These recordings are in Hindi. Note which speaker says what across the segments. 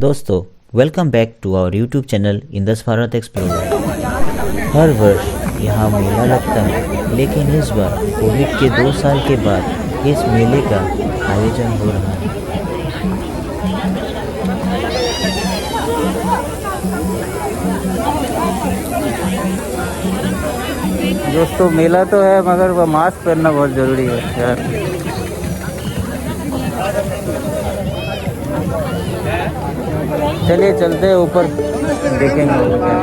Speaker 1: दोस्तों welcome back to our YouTube channel Indus Bharat explorer. हर वर्ष यहाँ मेला लगता है, लेकिन इस बार कोविड के 2 साल के बाद इस मेले का आयोजन हो रहा है। दोस्तों मेला तो है मगर वो मास्क पहनना बहुत ज़रूरी है यार। चलिए चलते हैं ऊपर, देखेंगे वो क्या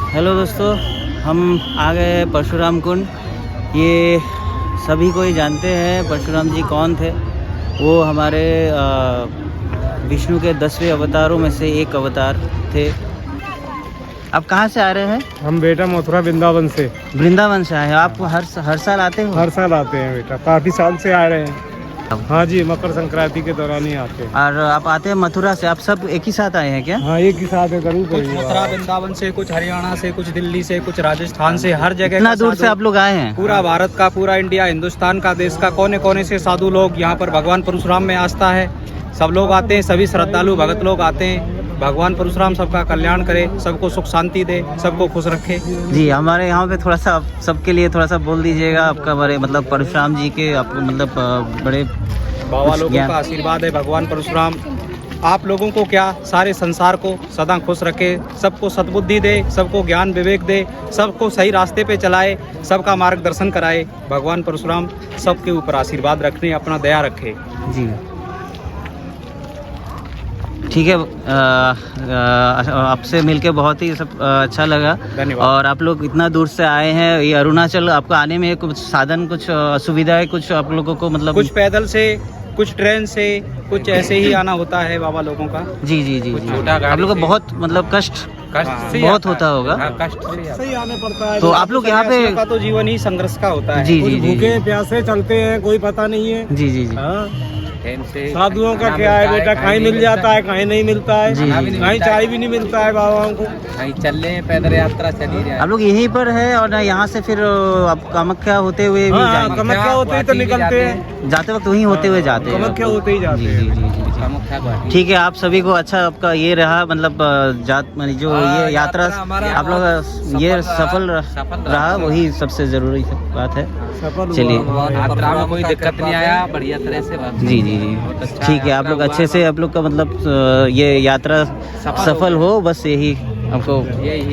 Speaker 1: हेलो दोस्तों, हम आ गए परशुराम कुंड। ये सभी को ही जानते हैं परशुराम जी कौन थे। वो हमारे विष्णु के 10वें अवतारों में से एक अवतार थे। आप कहाँ से आ रहे हैं?
Speaker 2: हम बेटा मथुरा वृंदावन से।
Speaker 1: वृंदावन से आए हैं आप? हर साल आते हो?
Speaker 2: हर साल आते हैं बेटा, काफ़ी साल से आ रहे हैं। हाँ जी, मकर संक्रांति के दौरान ही आते हैं।
Speaker 1: और आप आते हैं मथुरा से? आप सब एक ही साथ आए हैं क्या?
Speaker 2: हाँ, एक ही साथ है। जरूर
Speaker 3: कुछ मथुरा वृंदावन से, कुछ हरियाणा से, कुछ दिल्ली से, कुछ राजस्थान से, हर जगह
Speaker 1: इतना दूर से आप लोग आए हैं?
Speaker 3: पूरा भारत का, पूरा इंडिया, हिंदुस्तान का, देश का कोने कोने से साधु लोग यहाँ पर भगवान परशुराम में आस्था है। सब लोग आते हैं, सभी श्रद्धालु भगत लोग आते हैं। भगवान परशुराम सबका कल्याण करे, सबको सुख शांति दे, सबको खुश रखे।
Speaker 1: जी, हमारे यहाँ पे थोड़ा सा सबके लिए थोड़ा सा बोल दीजिएगा आपका बारे, मतलब परशुराम जी के आपको मतलब बड़े
Speaker 3: बाबा लोगों का आशीर्वाद है। भगवान परशुराम आप लोगों को क्या, सारे संसार को सदा खुश रखे, सबको सद्बुद्धि दे, सबको ज्ञान विवेक दे, सबको सही रास्ते पे चलाए, सबका मार्गदर्शन कराए। भगवान परशुराम सबके ऊपर आशीर्वाद रखने, अपना दया रखे।
Speaker 1: जी ठीक है। आपसे मिलके बहुत ही सब अच्छा लगा।
Speaker 3: धन्यवाद।
Speaker 1: और आप लोग इतना दूर से आए हैं, ये अरुणाचल, आपको आने में कुछ साधन, कुछ असुविधा है कुछ आप लोगों को? मतलब
Speaker 3: कुछ पैदल से, कुछ ट्रेन से, कुछ ऐसे ही आना होता है बाबा लोगों का।
Speaker 1: जी जी जी, जी।
Speaker 3: छोटा
Speaker 1: आप लोगों को बहुत मतलब कष्ट बहुत होता होगा।
Speaker 3: कष्ट
Speaker 2: से आने पड़ता है।
Speaker 1: तो आप लोग यहाँ पे
Speaker 3: का तो जीवन ही संघर्ष का होता है।
Speaker 1: जी
Speaker 2: कुछ
Speaker 1: जी जी
Speaker 2: भूखे प्यासे चलते हैं, कोई पता नहीं है।
Speaker 1: जी जी जी।
Speaker 2: हाँ, साधुओं का क्या है बेटा, कहीं मिल जाता है, कहीं नहीं मिलता है, कहीं चाय भी नहीं मिलता है बाबाओं को।
Speaker 3: कहीं चल पैदल यात्रा चली जाए।
Speaker 1: आप लोग यहीं पर है और ना यहाँ से फिर आप कामाख्या होते हुए भी जाएंगे?
Speaker 2: कामाख्या होते ही तो निकलते हैं,
Speaker 1: जाते वक्त वहीं होते हुए जाते हैं?
Speaker 2: कामाख्या होते ही जाते
Speaker 1: जी
Speaker 2: हैं।
Speaker 1: जी जी जी। ठीक है, आप सभी को अच्छा आपका ये रहा, मतलब जो ये यात्रा आप लोग ये सफल रहा, वही सबसे जरूरी बात है। चलिए,
Speaker 3: यात्रा में कोई दिक्कत नहीं आया, बढ़िया तरह से।
Speaker 1: जी जी जी, ठीक है। आप लोग अच्छे से, आप लोग का मतलब ये यात्रा सफल हो, बस यही आपको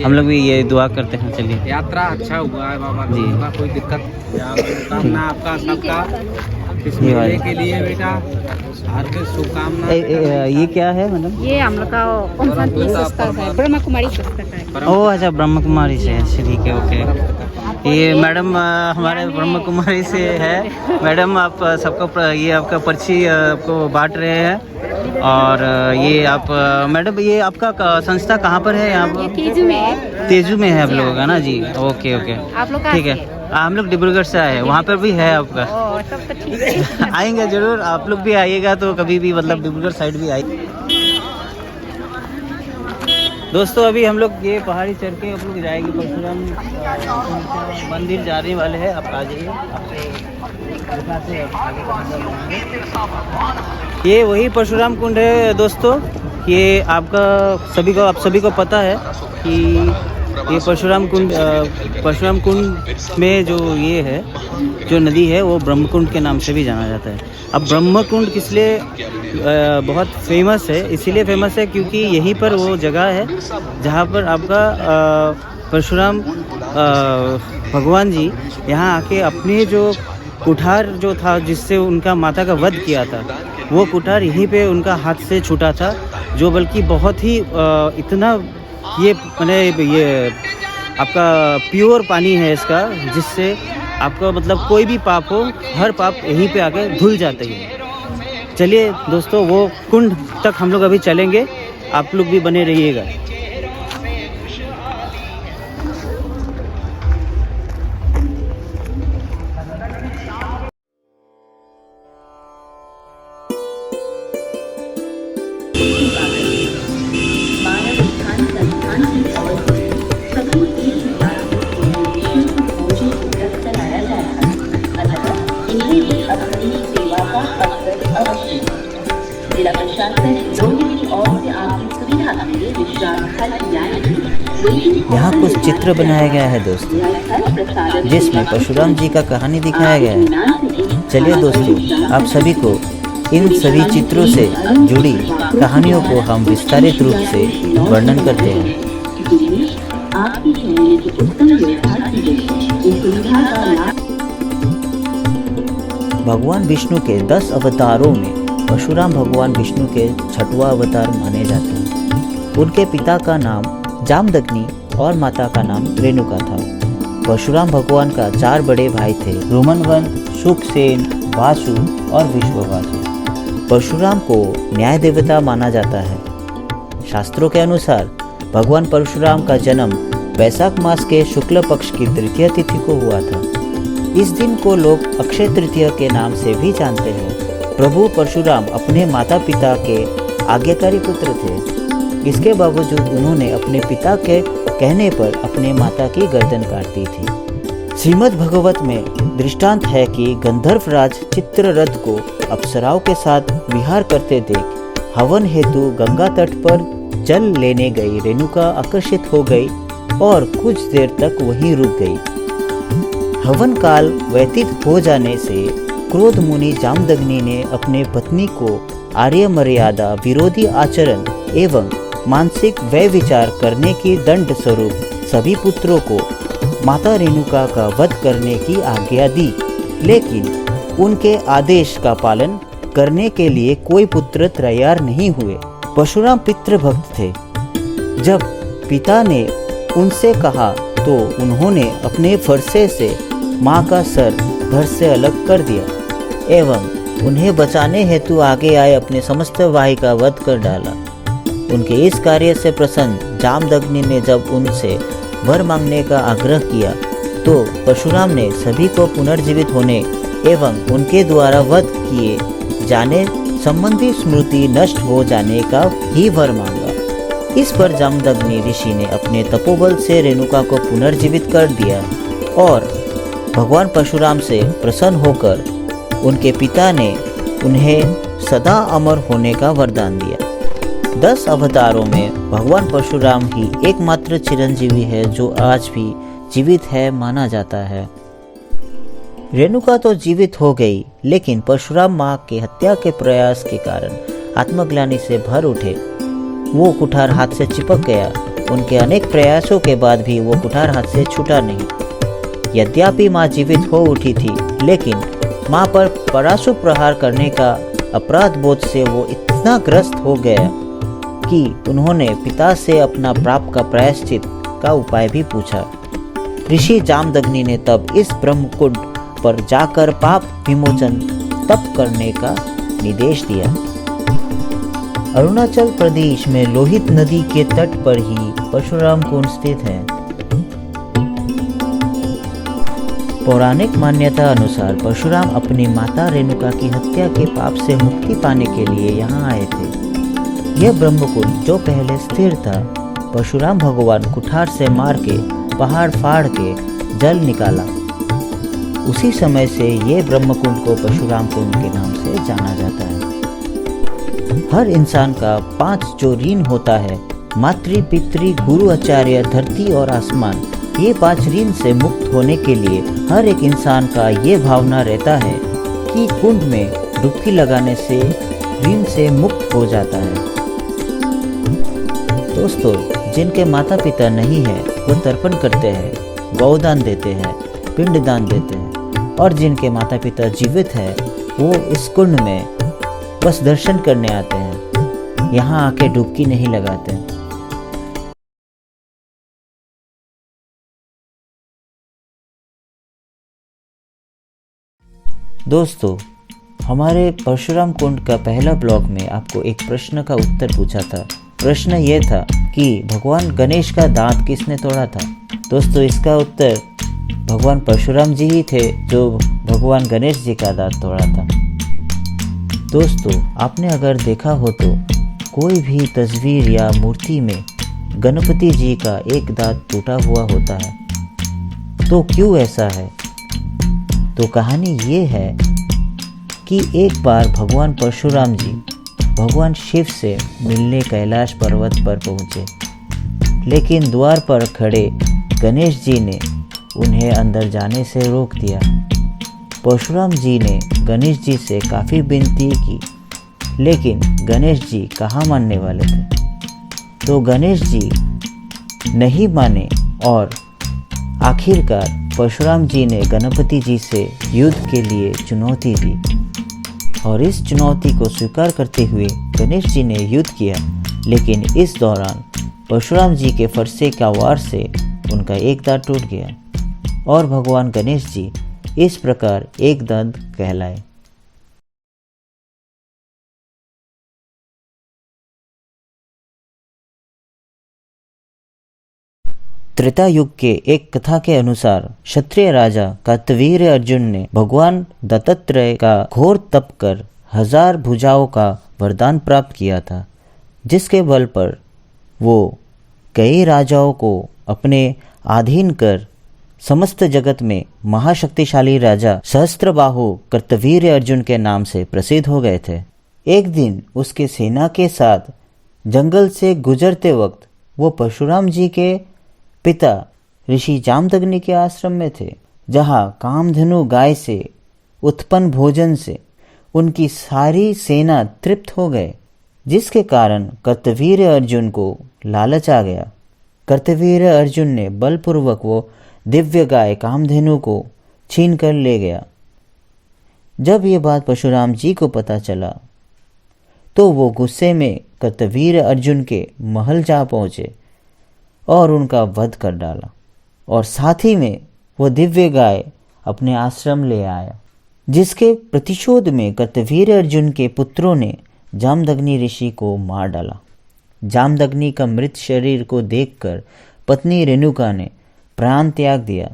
Speaker 1: हम लोग भी ये दुआ करते हैं। चलिए,
Speaker 3: यात्रा अच्छा हुआ है बाबा
Speaker 1: जी,
Speaker 3: कोई दिक्कत कामना आपका सबका इस
Speaker 1: ये
Speaker 3: मेले के लिए बेटा हार्दिक शुभकामना।
Speaker 1: ये क्या है मतलब?
Speaker 4: ये हम लोग का संस्था है, ब्रह्म कुमारी संस्था है।
Speaker 1: ओह अच्छा, ब्रह्म कुमारी से। अच्छा ठीक है, ओके। ये मैडम हमारे ब्रह्म कुमारी से है। मैडम आप सबको ये आपका पर्ची आपको बांट रहे हैं। और ये आप मैडम ये आपका संस्था कहाँ पर है? यहाँ पर
Speaker 4: तेजू में है।
Speaker 1: तेजू में है आप लोगों का ना जी? ओके ओके,
Speaker 4: आप लोग
Speaker 1: ठीक है। हम लोग डिब्रूगढ़ से आए हैं, वहाँ पर भी है आपका।
Speaker 4: तब तो ठीक है।
Speaker 1: आएंगे जरूर, आप लोग भी आइएगा तो कभी भी, मतलब डिब्रूगढ़ साइड भी आइए। दोस्तों अभी हम लोग ये पहाड़ी चढ़ के हम लोग जाएंगे परशुराम मंदिर जाने वाले हैं। आप आ जाइए, आपसे ये वही परशुराम कुंड है दोस्तों। ये आपका आप सभी को पता है कि ये परशुराम कुंड में जो ये है, जो नदी है, वो ब्रह्म कुंड के नाम से भी जाना जाता है। अब ब्रह्म कुंड किस लिए बहुत फेमस है? इसीलिए फेमस है क्योंकि यहीं पर वो जगह है जहाँ पर आपका परशुराम भगवान जी यहाँ आके अपने जो कुठार जो था जिससे उनका माता का वध किया था, वो कुठार यहीं पे उनका हाथ से छूटा था, जो बल्कि बहुत ही इतना ये मैंने ये आपका प्योर पानी है इसका, जिससे आपका मतलब कोई भी पाप हो, हर पाप यहीं पे आके धुल जाते हैं। चलिए दोस्तों वो कुंड तक हम लोग अभी चलेंगे, आप लोग भी बने रहिएगा। यहाँ कुछ चित्र बनाया गया है दोस्तों, जिसमें परशुराम जी का कहानी दिखाया गया है। चलिए दोस्तों आप सभी को इन सभी चित्रों से जुड़ी कहानियों को हम विस्तारित रूप से वर्णन करते हैं। भगवान विष्णु के 10 अवतारों में परशुराम भगवान विष्णु के 6वां अवतार माने जाते हैं। उनके पिता का नाम जामदग्नि और माता का नाम रेणुका था। परशुराम भगवान का 4 बड़े भाई थे, रोमनवंश, शुकसेन, वासु और विश्ववासु। परशुराम को न्याय देवता माना जाता है। शास्त्रों के अनुसार भगवान परशुराम का जन्म वैशाख मास के शुक्ल पक्ष की तृतीय तिथि को हुआ था। इस दिन को लोग अक्षय तृतीया के नाम से भी जानते हैं। प्रभु परशुराम अपने माता पिता के आज्ञाकारी पुत्र थे। इसके बावजूद उन्होंने अपने पिता के कहने पर अपने माता की गर्दन काट दी थी। श्रीमद् भगवत में दृष्टांत है कि गंधर्व राज चित्ररथ को अप्सराओं के साथ विहार करते देख हवन हेतु गंगा तट पर जल लेने गई रेणुका आकर्षित हो गई और कुछ देर तक वहीं रुक गई। हवन काल व्यतीत हो जाने से क्रोध मुनि जामदग्नि ने अपने पत्नी को आर्य मर्यादा विरोधी आचरण एवं मानसिक व्यय विचार करने की दंड स्वरूप सभी पुत्रों को माता रेणुका का वध करने की आज्ञा दी, लेकिन उनके आदेश का पालन करने के लिए कोई पुत्र तैयार नहीं हुए। परशुराम पितृभक्त थे। जब पिता ने उनसे कहा तो उन्होंने अपने फरसे से मां का सर धड़ से अलग कर दिया एवं उन्हें बचाने हेतु आगे आए अपने समस्त भाई का वध कर डाला। उनके इस कार्य से प्रसन्न जामदग्नि ने जब उनसे वर मांगने का आग्रह किया तो परशुराम ने सभी को पुनर्जीवित होने एवं उनके द्वारा वध किए जाने संबंधी स्मृति नष्ट हो जाने का ही वर मांगा। इस पर जामदग्नि ऋषि ने अपने तपोबल से रेणुका को पुनर्जीवित कर दिया और भगवान परशुराम से प्रसन्न होकर उनके पिता ने उन्हें सदा अमर होने का वरदान दिया। 10 अवतारों में भगवान परशुराम ही एकमात्र चिरंजीवी है जो आज भी जीवित है माना जाता है। रेणुका तो जीवित हो गई, लेकिन परशुराम मां के हत्या के प्रयास के कारण आत्मग्लानि से भर उठे। वो कुठार हाथ से चिपक गया। उनके अनेक प्रयासों के बाद भी वो कुठार हाथ से छूटा नहीं। यद्यपि मां जीवित हो उठी थी, लेकिन मां पर पराशु प्रहार करने का अपराध बोध से वो इतना ग्रस्त हो गया कि उन्होंने पिता से अपना पाप का प्रायश्चित का उपाय भी पूछा।
Speaker 5: ऋषि जामदग्नि ने तब इस ब्रह्मकुंड पर जाकर पाप विमोचन तप करने का निर्देश दिया। अरुणाचल प्रदेश में लोहित नदी के तट पर ही परशुराम कुंड स्थित है। पौराणिक मान्यता अनुसार परशुराम अपनी माता रेणुका की हत्या के पाप से मुक्ति पाने के लिए यहाँ आए थे। यह ब्रह्मकुंड जो पहले स्थिर था, परशुराम भगवान कुठार से मार के पहाड़ फाड़ के जल निकाला। उसी समय से ये ब्रह्मकुंड को परशुराम कुंड के नाम से जाना जाता है। हर इंसान का 5 जो ऋण होता है, मातृ पितृ गुरु आचार्य धरती और आसमान, ये 5 ऋण से मुक्त होने के लिए हर एक इंसान का ये भावना रहता है कि कुंड में डुबकी लगाने से ऋण से मुक्त हो जाता है। दोस्तों, जिनके माता पिता नहीं है वो तर्पण करते हैं, गौदान देते हैं, पिंडदान देते हैं, और जिनके माता पिता जीवित हैं वो इस कुंड में बस दर्शन करने आते हैं, यहाँ आके डुबकी नहीं लगाते। दोस्तों, हमारे परशुराम कुंड का पहला ब्लॉग में आपको एक प्रश्न का उत्तर पूछा था। प्रश्न ये था कि भगवान गणेश का दांत किसने तोड़ा था। दोस्तों, इसका उत्तर भगवान परशुराम जी ही थे जो भगवान गणेश जी का दांत तोड़ा था। दोस्तों, आपने अगर देखा हो तो कोई भी तस्वीर या मूर्ति में गणपति जी का एक दांत टूटा हुआ होता है, तो क्यों ऐसा है? तो कहानी ये है कि एक बार भगवान परशुराम जी भगवान शिव से मिलने कैलाश पर्वत पर पहुँचे, लेकिन द्वार पर खड़े गणेश जी ने उन्हें अंदर जाने से रोक दिया। परशुराम जी ने गणेश जी से काफ़ी विनती की, लेकिन गणेश जी कहाँ मानने वाले थे। तो गणेश जी नहीं माने और आखिरकार परशुराम जी ने गणपति जी से युद्ध के लिए चुनौती दी, और इस चुनौती को स्वीकार करते हुए गणेश जी ने युद्ध किया। लेकिन इस दौरान परशुराम जी के फरसे का वार से उनका एक दांत टूट गया, और भगवान गणेश जी इस प्रकार एक दंत कहलाए। त्रेता युग के एक कथा के अनुसार क्षत्रिय राजा कार्तवीर्य अर्जुन ने भगवान दत्तात्रेय का घोर तप कर 1000 भुजाओं का वरदान प्राप्त किया था, जिसके बल पर वो कई राजाओं को अपने अधीन कर समस्त जगत में महाशक्तिशाली राजा सहस्त्रबाहु कार्तवीर्य अर्जुन के नाम से प्रसिद्ध हो गए थे। एक दिन उसके सेना के साथ जंगल से गुजरते वक्त वो परशुराम जी के पिता ऋषि जामदग्नि के आश्रम में थे, जहाँ कामधेनु गाय से उत्पन्न भोजन से उनकी सारी सेना तृप्त हो गए, जिसके कारण कार्तवीर्य अर्जुन को लालच आ गया। कार्तवीर्य अर्जुन ने बलपूर्वक वो दिव्य गाय कामधेनु को छीन कर ले गया। जब ये बात परशुराम जी को पता चला तो वो गुस्से में कार्तवीर्य अर्जुन के महल जा पहुँचे और उनका वध कर डाला, और साथ ही में वो दिव्य गाय अपने आश्रम ले आया, जिसके प्रतिशोध में कार्तवीर्य अर्जुन के पुत्रों ने जामदग्नि ऋषि को मार डाला। जामदग्नि का मृत शरीर को देखकर पत्नी रेणुका ने प्राण त्याग दिया।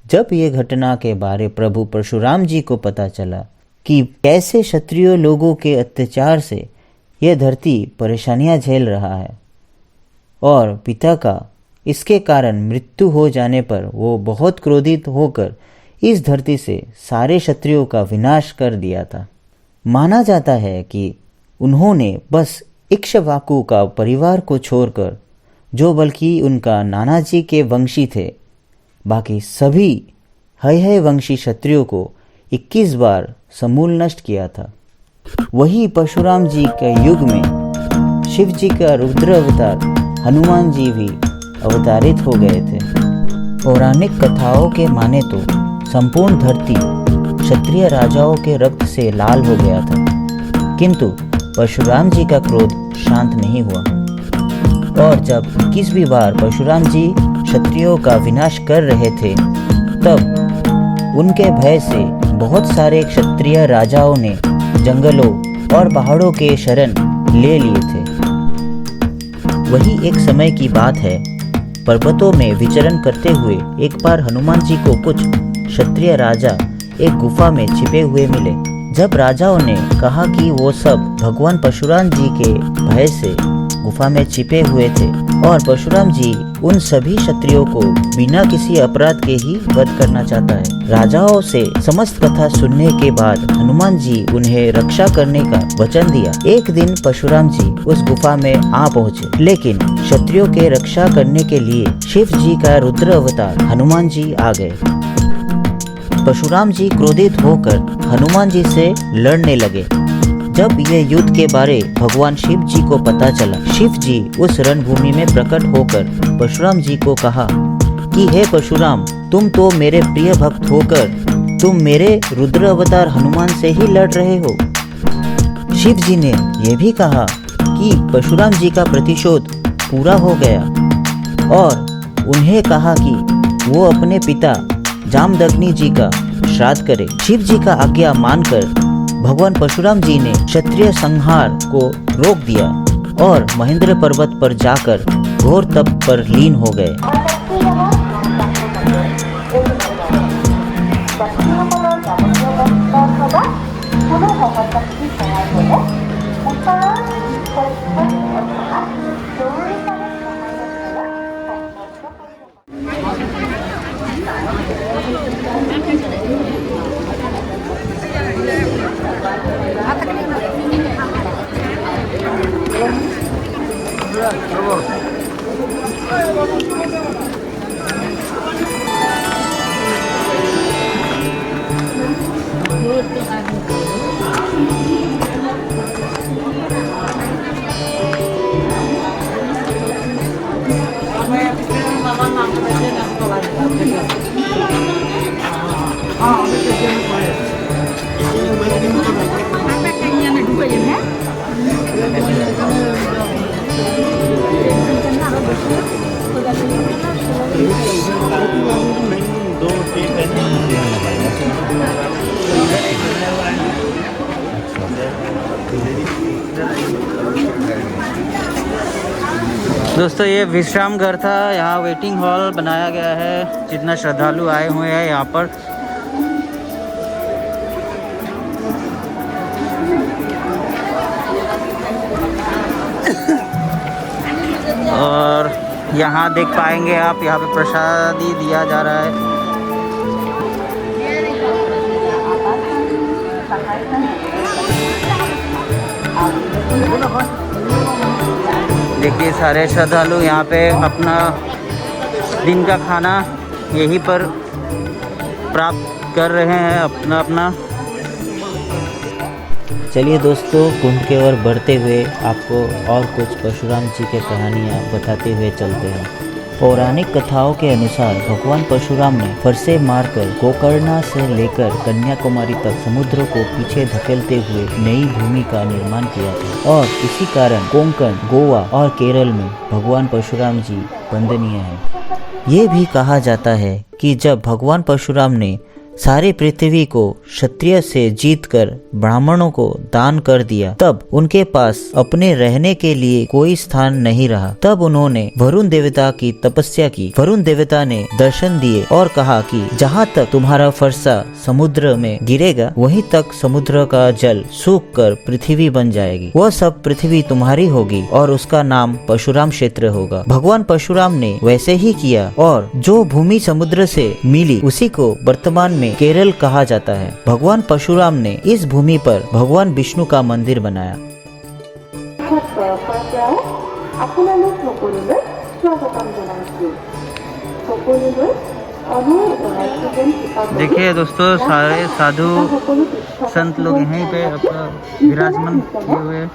Speaker 5: जब ये घटना के बारे प्रभु परशुराम जी को पता चला कि कैसे क्षत्रिय लोगों के अत्याचार से यह धरती परेशानियां झेल रहा है, और पिता का इसके कारण मृत्यु हो जाने पर वो बहुत क्रोधित होकर इस धरती से सारे क्षत्रियों का विनाश कर दिया था। माना जाता है कि उन्होंने बस इक्ष्वाकु का परिवार को छोड़कर, जो बल्कि उनका नाना जी के वंशी थे, बाकी सभी हय वंशी क्षत्रियों को 21 बार समूल नष्ट किया था। वही परशुराम जी के युग में शिव जी का रुद्र अवतार हनुमान जी भी अवतारित हो गए थे। पौराणिक कथाओं के माने तो संपूर्ण धरती क्षत्रिय राजाओं के रक्त से लाल हो गया था, किंतु परशुराम जी का क्रोध शांत नहीं हुआ, और जब 21वीं बार परशुराम जी क्षत्रियों का विनाश कर रहे थे, तब उनके भय से बहुत सारे क्षत्रिय राजाओं ने जंगलों और पहाड़ों के शरण ले लिए थे। वही एक समय की बात है, पर्वतों में विचरण करते हुए एक बार हनुमान जी को कुछ क्षत्रिय राजा एक गुफा में छिपे हुए मिले। जब राजाओं ने कहा कि वो सब भगवान परशुराम जी के भय से गुफा में छिपे हुए थे और परशुराम जी उन सभी क्षत्रियों को बिना किसी अपराध के ही वध करना चाहता है। राजाओं से समस्त कथा सुनने के बाद हनुमान जी उन्हें रक्षा करने का वचन दिया। एक दिन परशुराम जी उस गुफा में आ पहुँचे, लेकिन क्षत्रियों के रक्षा करने के लिए शिव जी का रुद्र अवतार हनुमान जी आ गए। परशुराम जी क्रोधित होकर हनुमान जी से लड़ने लगे। जब ये युद्ध के बारे भगवान शिव जी को पता चला, शिव जी उस रणभूमि में प्रकट होकर परशुराम जी को कहा कि हे परशुराम, तुम तो मेरे प्रिय भक्त होकर तुम मेरे रुद्र अवतार हनुमान से ही लड़ रहे हो। शिव जी ने यह भी कहा कि परशुराम जी का प्रतिशोध पूरा हो गया और उन्हें कहा कि वो अपने पिता जामदग्नि जी का श्राद्ध करे। शिव जी का आज्ञा मानकर भगवान परशुराम जी ने क्षत्रिय संहार को रोक दिया और महेंद्र पर्वत पर जाकर घोर तप पर लीन हो गए।
Speaker 1: दोस्तों ये विश्राम घर था, यहाँ वेटिंग हॉल बनाया गया है। जितना श्रद्धालु आए हुए हैं यहाँ पर, और यहाँ देख पाएंगे आप, यहाँ पे प्रसादी दिया जा रहा है। देखिए सारे श्रद्धालु यहाँ पे अपना दिन का खाना यहीं पर प्राप्त कर रहे हैं अपना अपना।
Speaker 5: चलिए दोस्तों, कुंड के ओर बढ़ते हुए आपको और कुछ परशुराम जी के कहानियाँ बताते हुए चलते हैं। पौराणिक कथाओं के अनुसार भगवान परशुराम ने फरसे मारकर गोकर्णा से लेकर कन्याकुमारी तक समुद्र को पीछे धकेलते हुए नई भूमि का निर्माण किया था और इसी कारण कोंकण, गोवा और केरल में भगवान परशुराम जी वंदनीय हैं। ये भी कहा जाता है कि जब भगवान परशुराम ने सारी पृथ्वी को क्षत्रिय से जीतकर ब्राह्मणों को दान कर दिया, तब उनके पास अपने रहने के लिए कोई स्थान नहीं रहा। तब उन्होंने वरुण देवता की तपस्या की। वरुण देवता ने दर्शन दिए और कहा कि जहाँ तक तुम्हारा फरसा समुद्र में गिरेगा, वहीं तक समुद्र का जल सूख कर पृथ्वी बन जाएगी। वह सब पृथ्वी तुम्हारी होगी और उसका नाम परशुराम क्षेत्र होगा। भगवान परशुराम ने वैसे ही किया और जो भूमि समुद्र से मिली उसी को वर्तमान में केरल कहा जाता है। भगवान परशुराम ने इस भूमि पर भगवान विष्णु का मंदिर बनाया।
Speaker 1: देखिए दोस्तों, सारे साधु संत लोग यहीं पे अपना विराजमान किए हुए हैं।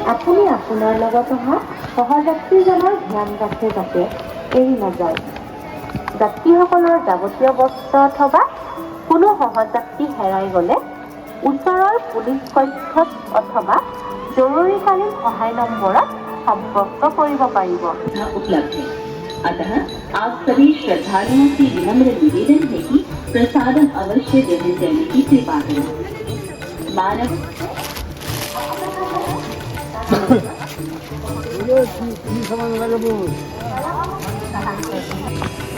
Speaker 4: আপুনি আপোনাৰ লগত অহা সহযাত্ৰীজনৰ ধ্যান ৰাখে যাতে এৰি নাযায়। যাত্ৰীসকলৰ যাৱতীয় বস্ত্ৰ অথবা কোনো সহযাত্ৰী হেৰাই গ'লে ওচৰৰ পুলিচ কক্ষত অথবা জৰুৰীকালীন সহায় নম্বৰত সম্পৰ্ক কৰিব পাৰিব।
Speaker 6: उपलब्ध है। अतः आप सभी श्रद्धालुओं से विनम्र निवेदन है कि प्रसादम अवश्य ग्रहण करने की कृपा करें। मानव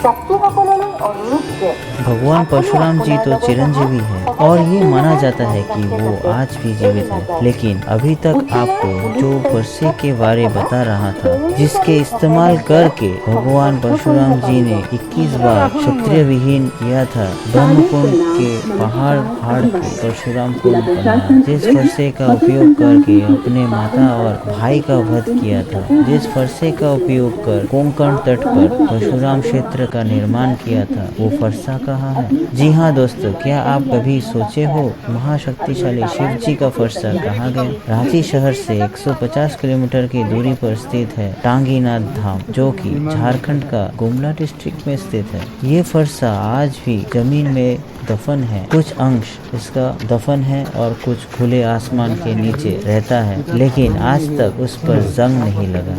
Speaker 4: ব্যক্তিসকললৈ অনুৰোধ যে
Speaker 5: भगवान परशुराम जी तो चिरंजीवी है और ये माना जाता है कि वो आज भी जीवित है, लेकिन अभी तक आपको जो फरसे के बारे बता रहा था, जिसके इस्तेमाल करके भगवान परशुराम जी ने 21 बार क्षत्रिय विहीन किया था, ब्रह्मकुंड के पहाड़ फाड़ के परशुराम कुंड बनाया, जिस फरसे का उपयोग करके अपने माता और भाई का वध किया था, जिस फरसे का उपयोग कर कोंकण तट पर परशुराम क्षेत्र का निर्माण किया था, वो फरसा कहाँ है? जी हाँ दोस्तों, क्या आप कभी सोचे हो महाशक्तिशाली शिव जी का फरसा कहाँ गया? रांची शहर से 150 किलोमीटर की दूरी पर स्थित है टांगीनाथ धाम, जो कि झारखंड का गुमला डिस्ट्रिक्ट में स्थित है। ये फरसा आज भी जमीन में दफन है, कुछ अंश इसका दफन है और कुछ खुले आसमान के नीचे रहता है, लेकिन आज तक उस पर जंग नहीं लगा।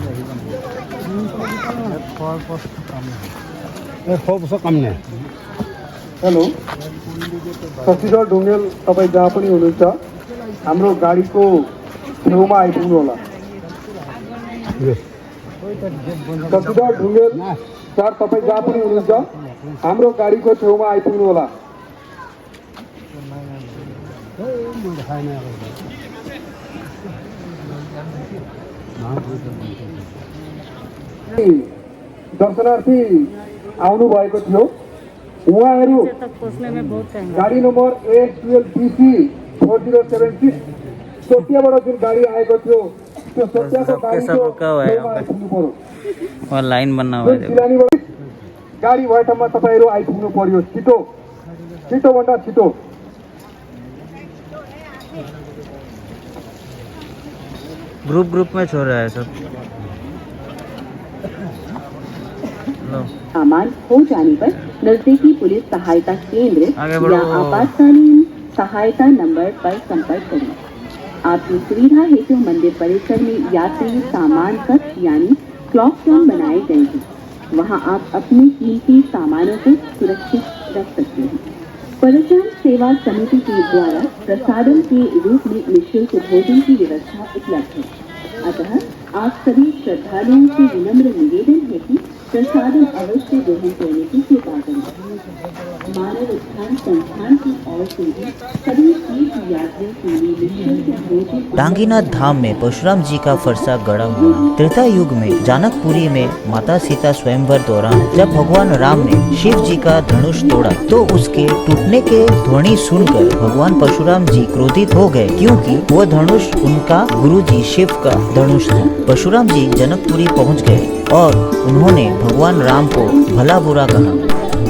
Speaker 7: हेलो शशिधर ढुङ्गेल, तपाईँ जहाँ पनि हुनुहुन्छ हाम्रो गाडीको छेउमा आइपुग्नु होला। शशिधर ढुङ्गेल सर, तपाईँ जहाँ पनि हुनुहुन्छ हाम्रो गाडीको छेउमा आइपुग्नु होला। दर्शनार्थी आउनु भएको थियो, उहाँहरू गाडी नम्बर A12BC 4076 सोटियाबाट जुन गाडी आएको थियो त्यो सोटियाको गाडीको आइपुग्नु पर्यो।
Speaker 1: और लाइन बनना हुआ है देखो।
Speaker 7: सिलानीबाट गाडी भए ठाउँमा तपाईँहरू आइपुग्नु पर्यो, छिटो छिटोभन्दा छिटो।
Speaker 1: ग्रुप में छोड़ रहा है सब। लो।
Speaker 6: सामान हो जाने पर नजदीकी पुलिस सहायता केंद्र
Speaker 1: आगे बढ़ो।
Speaker 6: या आपातकालीन सहायता नंबर पर संपर्क करें। आपकी सुविधा हेतु मंदिर परिसर में यात्री सामान कक्ष यानी क्लॉक रूम बनाए गए हैं। वहां आप अपने कीमती सामानों को सुरक्षित रख सकते हैं। परशुराम सेवा समिति के द्वारा प्रसादम के रूप में निःशुल्क भोजन की व्यवस्था उपलब्ध है। अतः आप सभी श्रद्धालुओं से विनम्र निवेदन है कि प्रसादम अवश्य ग्रहण करने की कृपा करें। मानव उत्थान संस्थान की ओर से भी सभी तीर्थ यात्रियों के लिए निःशुल्क भोजन
Speaker 5: टांगीनाथ धाम में परशुराम जी का फरसा गड़ा हुआ है। त्रेता युग में जानकपुरी में माता सीता स्वयंवर दौरान जब भगवान राम ने शिव जी का धनुष तोड़ा, तो उसके टूटने के ध्वनि सुनकर भगवान परशुराम जी क्रोधित हो गए, क्योंकि वो धनुष उनका गुरुजी शिव का धनुष था। परशुराम जी जनकपुरी पहुंच गए और उन्होंने भगवान राम को भला बुरा कहा।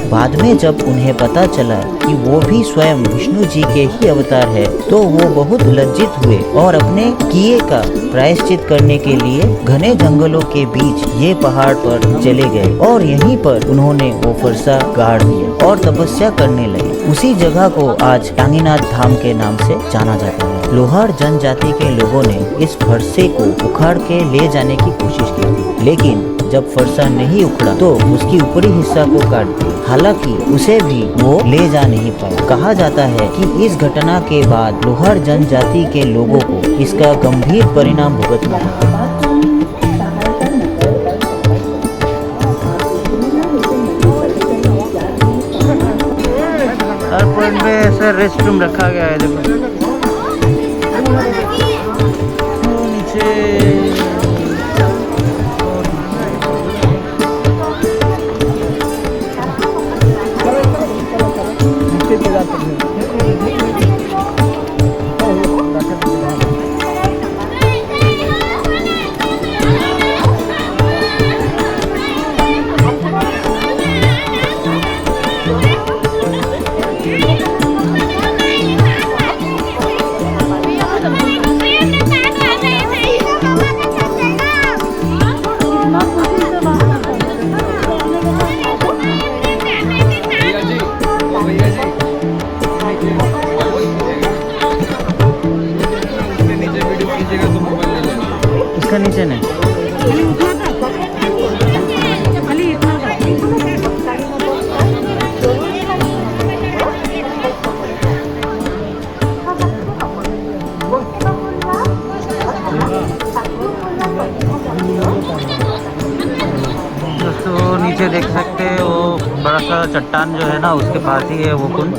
Speaker 5: बाद में जब उन्हें पता चला कि वो भी स्वयं विष्णु जी के ही अवतार है, तो वो बहुत लज्जित हुए और अपने किए का प्रायश्चित करने के लिए घने जंगलों के बीच ये पहाड़ पर चले गए और यहीं पर उन्होंने वो फरसा गाड़ दिया और तपस्या करने लगे। उसी जगह को आज टांगीनाथ धाम के नाम से जाना जाता है। लोहार जनजाति के लोगों ने इस फरसे को उखाड़ के ले जाने की कोशिश की, लेकिन जब फरसा नहीं उखड़ा तो उसकी ऊपरी हिस्सा को काट दिया। हालांकि उसे भी वो ले जा नहीं पाए। कहा जाता है कि इस घटना के बाद लोहार जनजाति के लोगों को इसका गंभीर परिणाम भुगतना पड़ा।
Speaker 1: हर पॉइंट में ऐसा रेस्ट रूम रखा गया है, देखो नीचे। नीचे नहीं। दोस्तों नीचे देख सकते हैं वो बड़ा सा चट्टान जो है ना उसके पास ही है वो कुंड।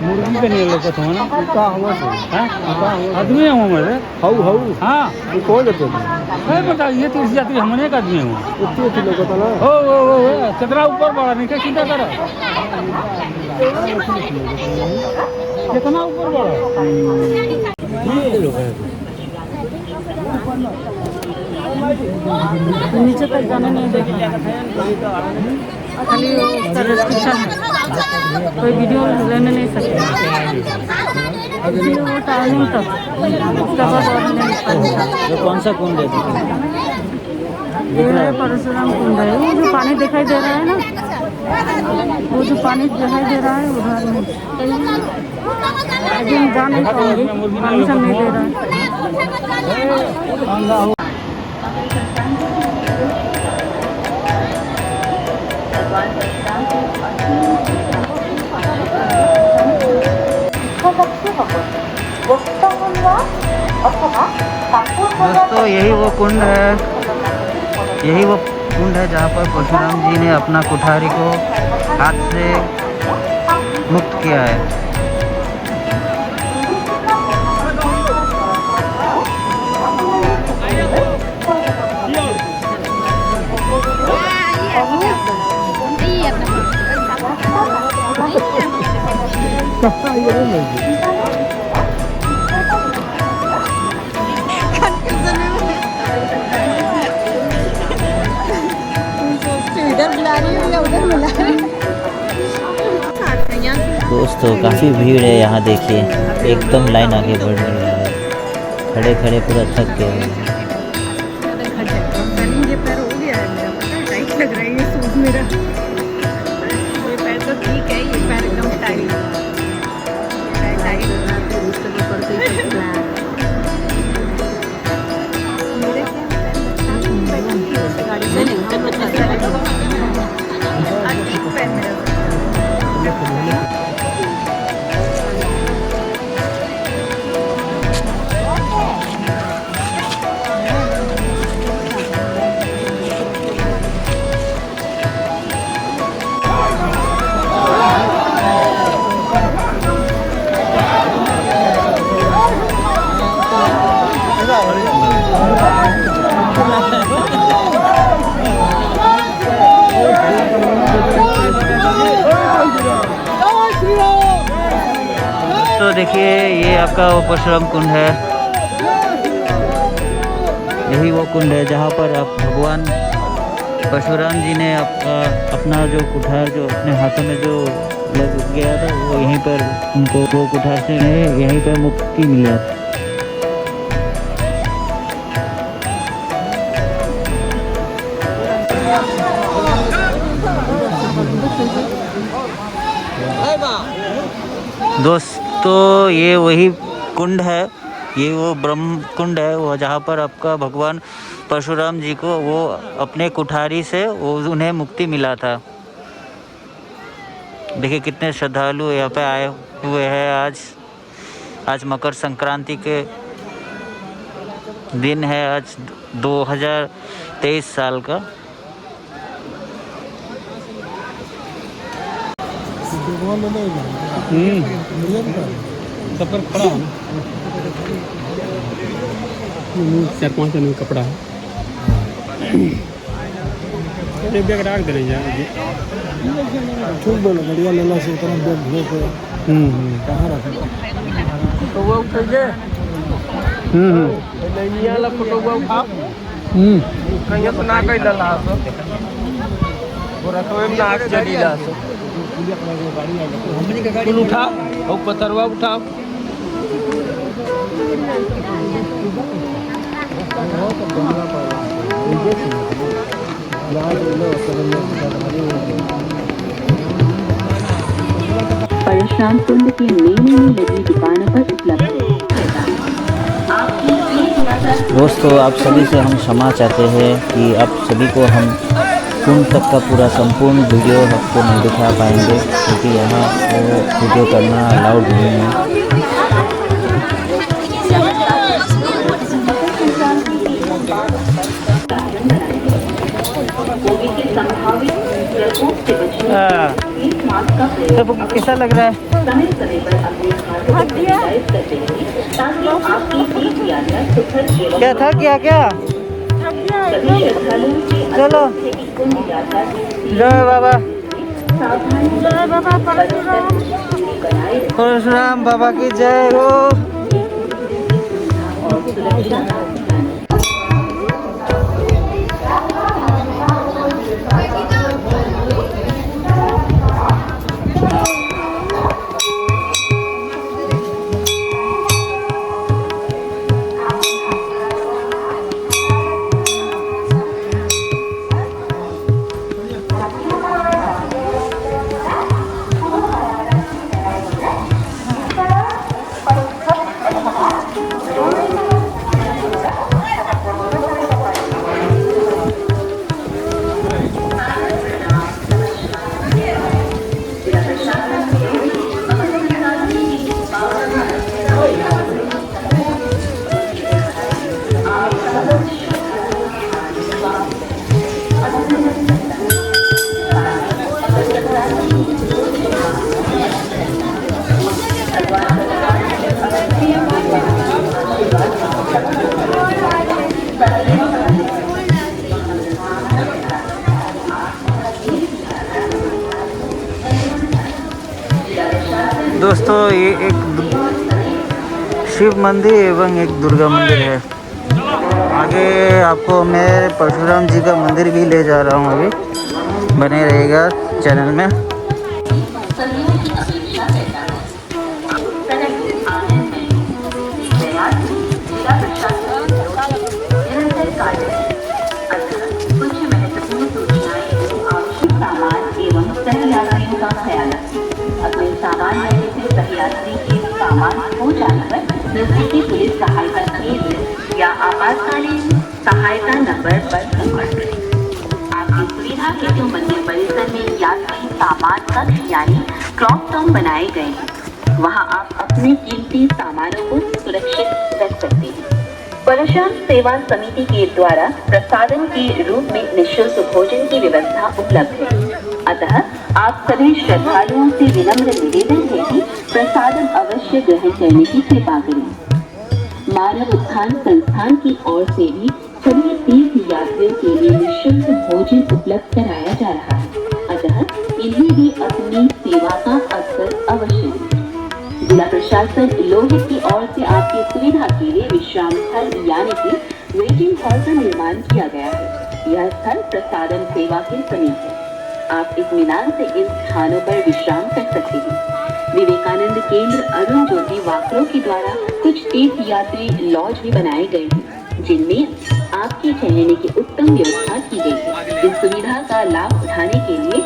Speaker 2: मुर्गी के नहीं लोग ना आदमी है मेरे हाउ हाउ हाँ कौन लेते हैं बता ये 30 यात्री हमने एक आदमी हूँ हो कितना ऊपर बढ़ा नहीं क्या सीधा करो कितना ऊपर बढ़ा
Speaker 8: नीचे तक जाने नहीं देगा खाली उसका रेस्ट्रिक्शन है कोई वीडियो लेने नहीं सकते वो टाइमिंग तक उसके बाद और नहीं।
Speaker 1: तो कौन सा कुंड है?
Speaker 8: ये है परशुराम कुंड है। वो जो पानी दिखाई दे रहा है ना वो जो पानी दिखाई दे रहा है उधर में अभी हम जा नहीं पाएंगे परमिशन नहीं दे रहा है।
Speaker 1: दोस्तों यही वो कुंड है जहाँ पर परशुराम जी ने अपना कुठारी को हाथ से मुक्त किया है।
Speaker 5: दोस्तों काफ़ी भीड़ है यहाँ, देखिए एकदम लाइन आगे बढ़ रही है, खड़े खड़े पूरा थक गए।
Speaker 8: ये पैर हो गया है मेरा, पता है टाइट लग रहा है ये सूज मेरा। ये पैर तो ठीक है, ये पैर एकदम टाइट टाइट हो रहा है तो उसके ऊपर से मेरे गाड़ी से नहीं पैर मेरा
Speaker 1: तो देखिए ये आपका वो परशुराम कुंड है। यही वो कुंड है जहाँ पर आप भगवान परशुराम जी ने अपना जो कुठार जो अपने हाथों में जो लग गया था वो यहीं पर उनको वो कुठार से यहीं पर मुक्ति मिला। दोस्तों ये वही कुंड है, ये वो ब्रह्म कुंड है वो जहाँ पर आपका भगवान परशुराम जी को वो अपने कुठारी से वो उन्हें मुक्ति मिला था। देखिए कितने श्रद्धालु यहाँ पे आए हुए हैं। आज मकर संक्रांति के दिन है, आज 2023 साल का।
Speaker 2: सब पर खड़ा हूँ, 4-5 दिन कपड़ा है, एक बैग रख दे रही है।
Speaker 7: खूब बोलो बढ़िया लेला से उतना बैग धो के कहाँ रखें तो वो उठे नहीं वाला फोटो वो उठा कहीं तो ना कहीं लला
Speaker 2: फूल उठाओ और पतरवा उठाओ।
Speaker 6: परशुराम कुंड के मेले में लगी दुकानों पर उपलब्ध है।
Speaker 5: दोस्तों, आप सभी से हम क्षमा चाहते हैं कि आप सभी को हम कुंड तक का पूरा संपूर्ण वीडियो आपको नहीं दिखा पाएंगे, क्योंकि यहाँ वो वीडियो करना अलाउड नहीं है।
Speaker 1: तो कैसा लग रहा है? क्या था क्या क्या? चलो जय बाबा, परशुराम बाबा की जय हो। दोस्तों, ये एक शिव मंदिर एवं एक दुर्गा मंदिर है। आगे आपको मैं परशुराम जी का मंदिर भी ले जा रहा हूँ, अभी बने रहेगा चैनल में।
Speaker 6: अपने सामान लेने से सही यात्री के सामान हो जाने पर नजदीकी पुलिस सहायता केंद्र या आपातकालीन सहायता नंबर पर संपर्क करें। आपकी सुविधा के जो मंदिर परिसर में यात्री सामान कक्ष यानी क्रॉप टॉम बनाए गए हैं, वहां आप अपने कीमती सामानों को सुरक्षित रख सकते हैं। परशुराम सेवा समिति के द्वारा प्रसादन के रूप में निःशुल्क भोजन की व्यवस्था उपलब्ध है। अतः आप सभी श्रद्धालुओं से विनम्र निवेदन है कि प्रसादम अवश्य ग्रहण करने की कृपा करें। मानव उत्थान संस्थान की ओर से भी सभी तीर्थ यात्रियों के लिए निःशुल्क भोजन उपलब्ध कराया जा रहा है। अतः इन्हें भी अपनी सेवा का अवसर अवश्य दें। जिला प्रशासन लोहित की ओर से आपकी सुविधा के लिए विश्राम स्थल यानी कि वेटिंग हॉल का निर्माण किया गया है। यह स्थल प्रसादन सेवा के समीप है। आप इत्मीनान से इन स्थानों पर विश्राम कर सकते हैं। विवेकानंद केंद्र अरुण ज्योति वाकरों के द्वारा कुछ तीर्थ यात्री लॉज भी बनाए गए हैं, जिनमें आपके ठहरने की उत्तम व्यवस्था की गई है। इस सुविधा का लाभ उठाने के लिए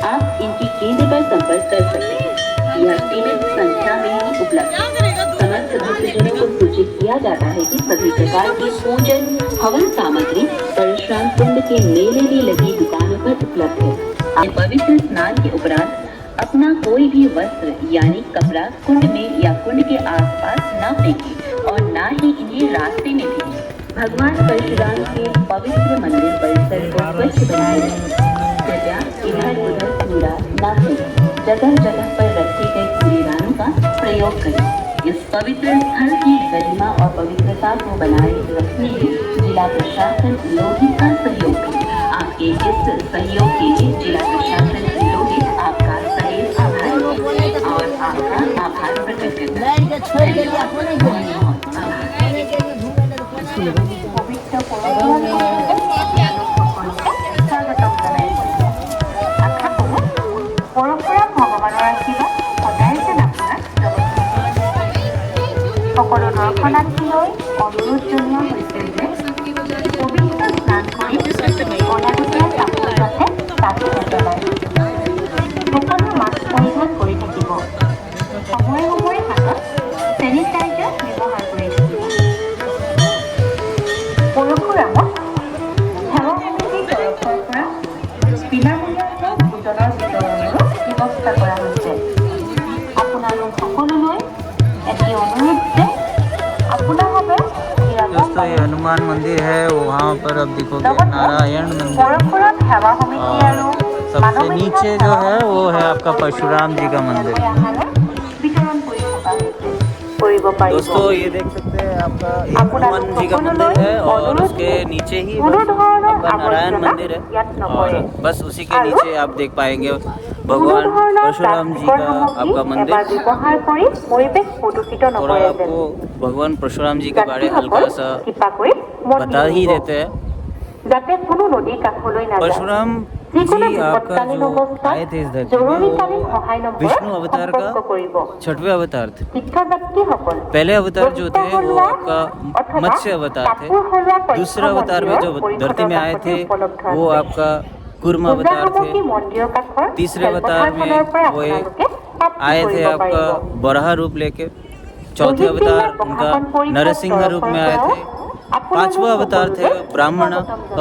Speaker 6: आप इनके केंद्र पर संपर्क कर सकते हैं। यह सीमित संख्या में ही उपलब्ध है। समस्त भक्तजनों को सूचित किया जाता है कि सभी प्रकार की पूजन हवन सामग्री परशुराम कुंड के मेले में लगी दुकानों पर उपलब्ध है। आप पवित्र स्नान के उपरांत अपना कोई भी वस्त्र यानी कपड़ा कुंड में या कुंड के आसपास न फेंकें और न ही इन्हें रास्ते में फेंकें। भगवान परशुराम के पवित्र मंदिर परिसर को स्वच्छ बनाए रखें। कृपया इधर उधर कूड़ा न फेंकें। जगह जगह पर रखे गए कूड़ेदानों का प्रयोग करें। इस पवित्र स्थल की गरिमा और पवित्रता को बनाए रखने में जिला प्रशासन लोहित का सहयोग करें। आपके इस सहयोग के लिए जिला प्रशासन लोहित आपका सदैव आभारी है और आपका आभार प्रकट करता है।
Speaker 4: দৰ্শনাৰ্থীলৈ অনুৰোধ জনোৱা হৈছে যে পবিত্ৰ স্নান কৰি অনাগতীয়া কাপোৰ যাতে তাত নেপেলায়। সকলো মাস্ক পৰিধান কৰি থাকিব। সময়ে সময়ে হাতত চেনিটাইজাৰ ব্যৱহাৰ কৰি থাকিব। পৰশুৰামত সেৱা সমিতিৰ তৰফৰ পৰা বিনামূলীয়াকৈ ভোজনৰ বিতৰণৰো ব্যৱস্থা কৰা হৈছে। আপোনালোক সকলোলৈ এটি অনুৰোধ যে আপোনাৰ বাবে
Speaker 1: दोस्तों ये हनुमान मंदिर है, वहाँ पर अब देखोगे नारायण मंदिर,
Speaker 4: পৰশুৰাম সেৱা সমিতি আৰু
Speaker 1: और सबसे नीचे जो है वो है आपका परशुराम जी का मंदिर।
Speaker 4: বিতৰণ কৰি থকা হৈছে। কৰিব পাৰিব।
Speaker 1: दोस्तों ये देख सकते हैं आपका ये हनुमान जी का मंदिर है और उसके नीचे ही बस आपका नारायण मंदिर है, और बस उसी के नीचे आप देख पाएंगे भगवान परशुराम जी का आपका मंदिर।
Speaker 4: ব্যৱহাৰ কৰি পৰিৱেশ প্ৰদূষিত
Speaker 1: और
Speaker 4: নকৰে যেন।
Speaker 1: आपको भगवान परशुराम जी के बारे में हल्का सा
Speaker 4: কৃপা কৰি
Speaker 1: बता ही देते हैं।
Speaker 4: যাতে কোনো নদীৰ কাষলৈ নাযায়।
Speaker 1: परशुराम
Speaker 4: যিকোনো
Speaker 1: जी आपका
Speaker 4: বিপদকালীন
Speaker 1: जो
Speaker 4: অৱস্থাত
Speaker 1: आए थे इस धरती में
Speaker 4: জৰুৰীকালীন
Speaker 1: वो
Speaker 4: সহায় নম্বৰত
Speaker 1: विष्णु अवतार का
Speaker 4: সম্পৰ্ক কৰিব।
Speaker 1: 6वें अवतार थे।
Speaker 4: তীৰ্থযাত্ৰীসকল
Speaker 1: पहले अवतार जो थे वो आपका मत्स्य अवतार थे। दूसरा अवतार में जो धरती में आए थे वो आपका कूर्म अवतार थे। तीसरे अवतार में वो आए थे आपका बराह रूप लेके। चौथे अवतार उनका नरसिंह रूप में आए थे। पांचवा अवतार थे ब्राह्मण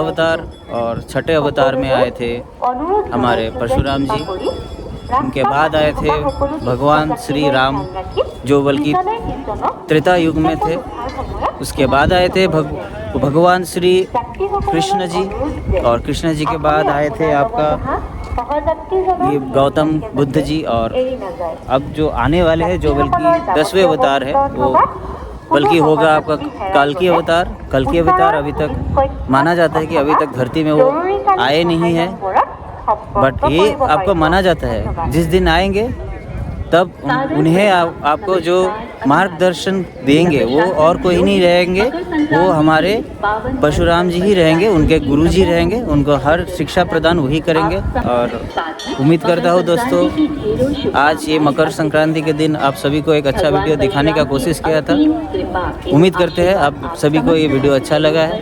Speaker 1: अवतार, और छठे अवतार में आए थे हमारे परशुराम जी। उनके बाद आए थे भगवान श्री राम, जो बल्कि त्रेता युग में थे। उसके बाद आए थे भगवान श्री कृष्ण जी, और कृष्ण जी के बाद आए थे आपका ये गौतम बुद्ध जी, और अब जो आने वाले हैं जो बल्कि 10वें अवतार है वो बल्कि होगा आपका कल्कि अवतार। कल्कि अवतार अभी तक माना जाता है कि अभी तक धरती में वो आए नहीं हैं, बट ये आपको माना जाता है जिस दिन आएंगे तब उन्हें आपको जो मार्गदर्शन देंगे वो और कोई नहीं रहेंगे, वो हमारे परशुराम जी ही रहेंगे, उनके गुरु जी रहेंगे, उनको हर शिक्षा प्रदान वही करेंगे। और उम्मीद करता हूँ दोस्तों आज ये मकर संक्रांति के दिन आप सभी को एक अच्छा वीडियो दिखाने का कोशिश किया था। उम्मीद करते हैं आप सभी को ये वीडियो अच्छा लगा है।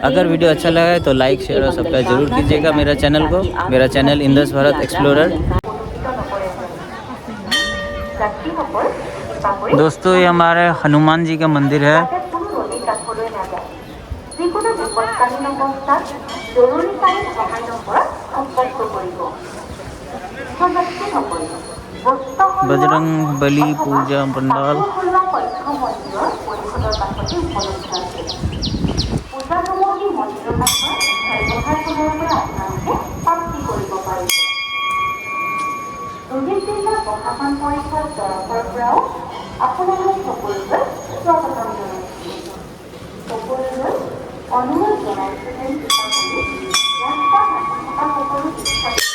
Speaker 1: अगर वीडियो अच्छा लगा है तो लाइक, शेयर और सब्सक्राइब जरूर कीजिएगा मेरा चैनल को। मेरा चैनल इंदस भारत एक्सप्लोरर। दोस्तों ये हमारे हनुमान जी का मंदिर है।
Speaker 4: যিকোনো বিপদকালীন অৱস্থাত জৰুৰীকালীন সহায় নম্বৰত সম্পৰ্ক কৰিব। তীৰ্থযাত্ৰীসকল
Speaker 1: बजरंग बली पूजा पंडाल।
Speaker 4: পৰিষদৰ কাষতে উপলব্ধ আছে। পূজা সামগ্ৰী মন্দিৰৰ কাষত খেলপথাৰখনৰ পৰা আপোনালোকে প্ৰাপ্তি কৰিব পাৰিব। ৰোহিত জিলা প্ৰশাসন পৰিষদ তৰফৰ পৰাও আপোনালোক সকলোকে স্বাগতম জনাইছোঁ। সকলোলৈ অনুৰোধ জনাইছোঁ যে ৰাস্তা ঘাটি থকা সকলো শিক্ষাৰ্থী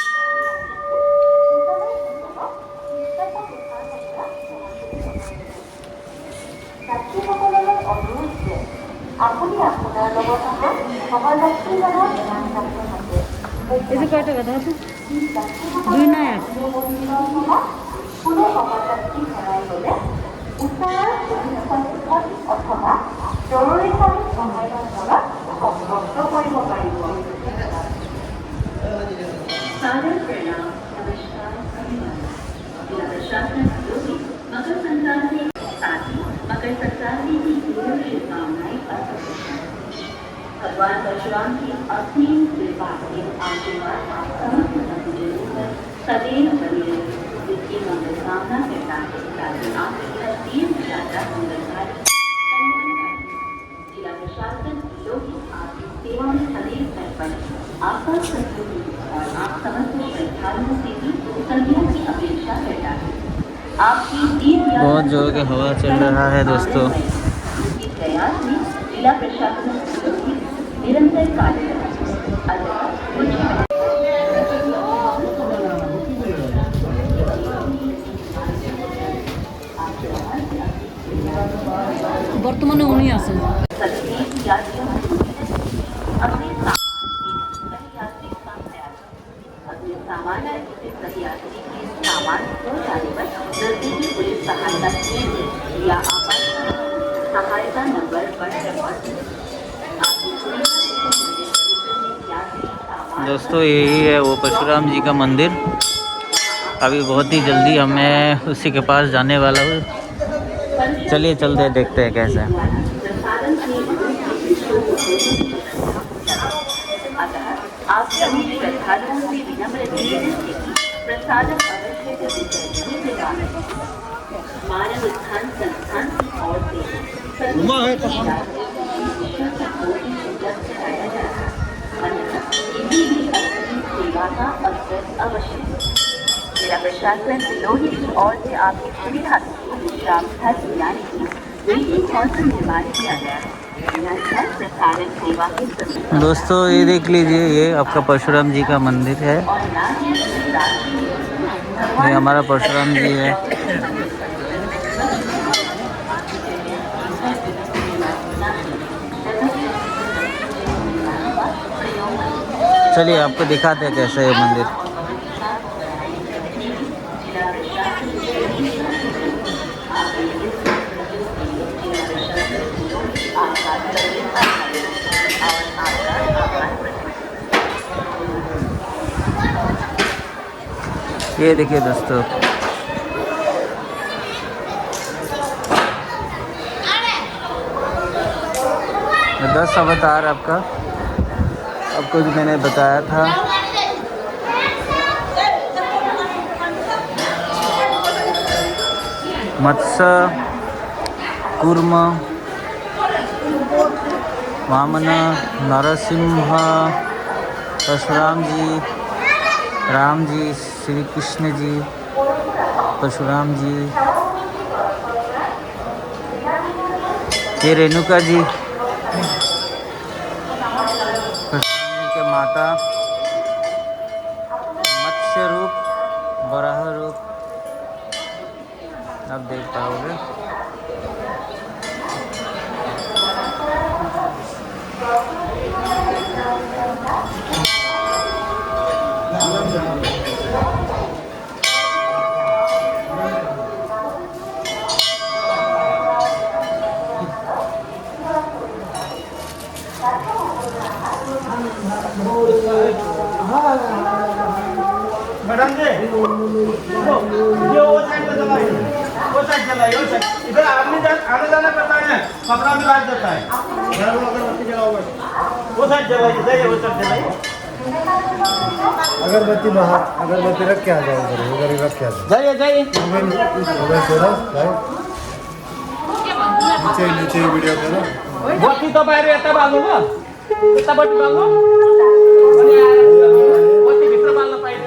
Speaker 4: যাত্ৰীসকললৈ অনুৰোধ যে আপুনি আপোনাৰ লগত অহা সহযাত্ৰীজনৰ ধ্যান ৰাখিব লাগে। কোনো সহযাত্ৰী হেৰাই গ'লে ওচৰৰ চিকিৎসক অথবা জৰুৰীকালীন সহায় নম্বৰত সম্পৰ্ক কৰিব পাৰিব।
Speaker 6: सादर प्रणाम, नमस्कार, अभिवादन। जिला प्रशासन योगी मकर संक्रांति के साथ ही मकर संक्रांति की ढेरों शुभकामनाएं अर्पित करते हैं। भगवान परशुराम की असीम कृपा एवं आशीर्वाद आप समस्त भक्तजनों पर सदैव बनी रहे, जिसकी मंगल कामना करता है ताकि आपकी यह तीर्थ यात्रा मंगलकारी कल्याणकारी। जिला प्रशासन योगी आपकी सेवा में सदैव तत्पर है। आपका सहयोग और आप समस्त श्रद्धालुओं से भी सहयोग की अपेक्षा करता है। आपकी
Speaker 1: बहुत जोर के हवा चल रहा है दोस्तों।
Speaker 6: इस प्रयास में जिला प्रशासन निरंतर कार्यरत है।
Speaker 8: বর্তমানে উনি আছেন।
Speaker 6: सामान पहुंचाने पर नजदीकी पुलिस सहायता केंद्र या आपातकालीन
Speaker 1: दोस्तों यही है वो परशुराम जी का मंदिर। अभी बहुत ही जल्दी मैं उसी के पास जाने वाला हूँ। चलिए चलते देखते हैं कैसे है।
Speaker 6: आप सभी श्रद्धालुओं से विनम्र निवेदन है कि प्रसादम अवश्य मानव उत्थान संस्थान की ओर से सेवा का अवसर अवश्य। जिला प्रशासन सिलोही की ओर से आपकी सुविधा के लिए विश्राम स्थल यानी कि वेटिंग हॉल का निर्माण किया गया है। प्रसारण सेवा के
Speaker 1: दोस्तों ये देख लीजिए, ये आपका परशुराम जी का मंदिर है। ये हमारा परशुराम जी है। चलिए आपको दिखाते हैं कैसे है मंदिर। ये देखिए दोस्तों, दस अवतार आपका आपको जो मैंने बताया था। मत्स्य, कूर्म, वामन, नरसिंह, परशुराम जी, राम जी, श्री कृष्ण जी, परशुराम जी, ये रेणुका जी, परशुराम जी के माता, मत्स्य रूप, वराह रूप आप देख पाओगे।
Speaker 9: मैडम जी, ये वो साइड पे चलाइए, वो साइड चलाइए, वो साइड। इधर आने जाना पड़ता है, कपड़ा में लाद देता है। वो साइड चलाइए, जाइए वो साइड चलाइए।
Speaker 7: अगरबत्ती बाहर, अगरबत्ती रख के आ जाओ, उधर ही रख के आ जाओ।
Speaker 9: जाइए जाइए।
Speaker 7: नीचे वीडियो करो।
Speaker 9: बत्ती तो बाहर रहता बालू ना, इतना बत्ती बालू बत्ती भीतर बालना पाइए।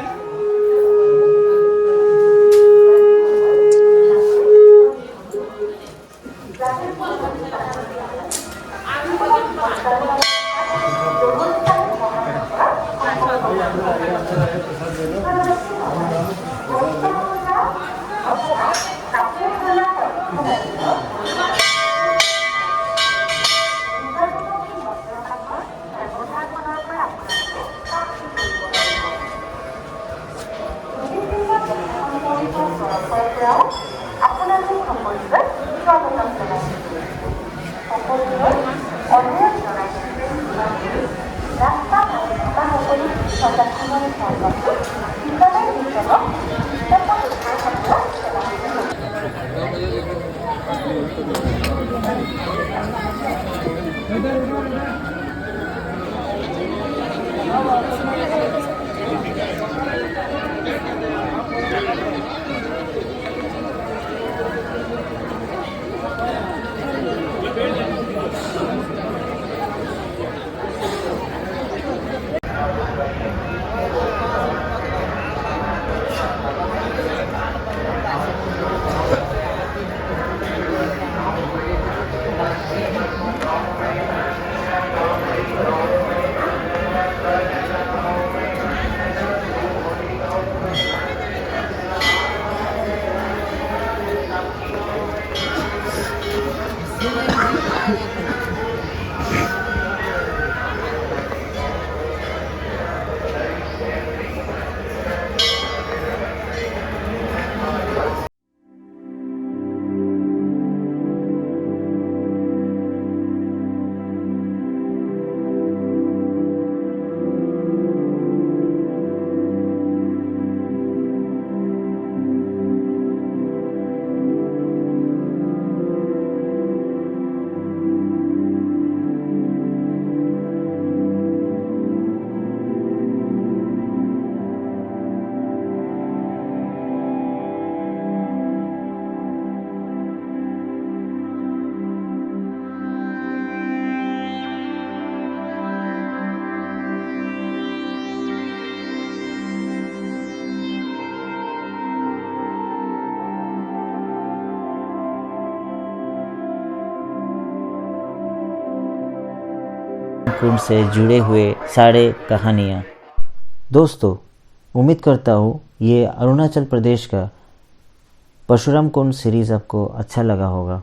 Speaker 5: कुंड से जुड़े हुए सारे कहानियाँ। दोस्तों, उम्मीद करता हूँ ये अरुणाचल प्रदेश का परशुराम कुंड सीरीज़ आपको अच्छा लगा होगा।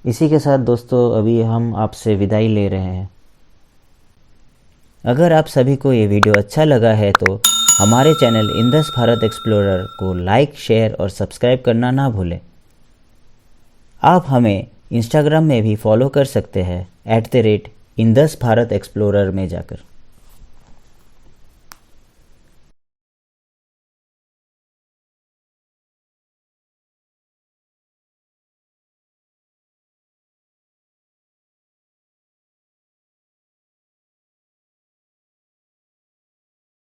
Speaker 5: इसी के साथ दोस्तों अभी हम आपसे विदाई ले रहे हैं। अगर आप सभी को ये वीडियो अच्छा लगा है तो हमारे चैनल इंदस भारत एक्सप्लोरर को लाइक, शेयर और सब्सक्राइब करना ना भूलें। आप हमें इंस्टाग्राम में भी फॉलो कर सकते हैं @इंदस भारत एक्सप्लोरर में जाकर।